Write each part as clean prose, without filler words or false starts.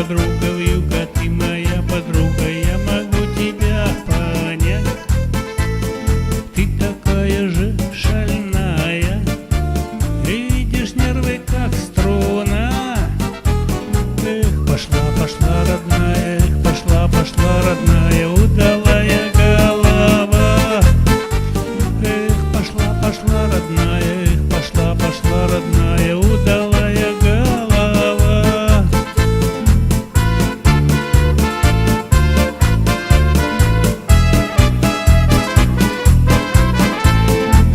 подруга, вьюга, ты моя подруга, я могу тебя понять. Ты такая же шальная, видишь, нервы как струна. Эх, пошла, пошла, родная, эх, пошла, пошла, родная, удалая голова. Эх, пошла, пошла, родная, эх, пошла, пошла, родная, удалая голова.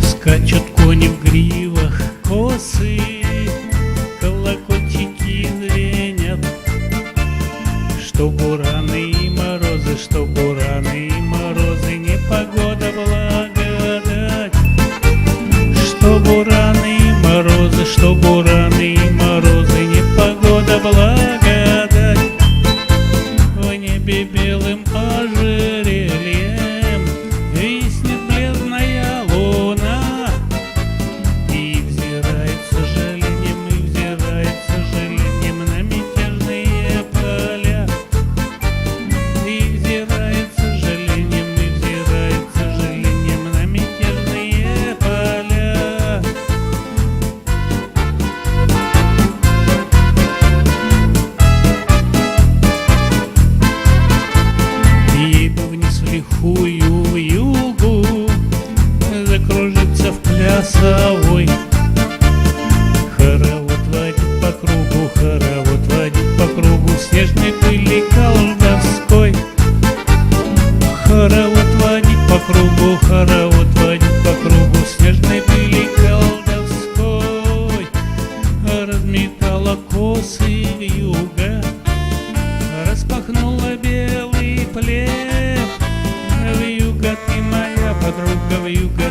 Скачут кони в гривах косы, колокольчики звенят. Что бураны и морозы, что бураны и морозы, непогода благодать. Что бураны и морозы, что бураны и морозы, непогода благодать. В небе белым ожерельем виснет бледная луна и взирает с сожалением, и взирает с сожалением на мятежные поля. И взирает с сожалением, и взирает с сожалением на мятежные поля. Ей бы вниз в лихую вьюгу закружиться в плясовой. Хоровод водить по кругу, хоровод водить по кругу, снежной пыли колдовской. Хоровод водить по кругу, хоровод водить по кругу, снежной пыли колдовской. Разметала косы вьюга, распахнула белый плед. Вьюга, ты моя подруга, вьюга,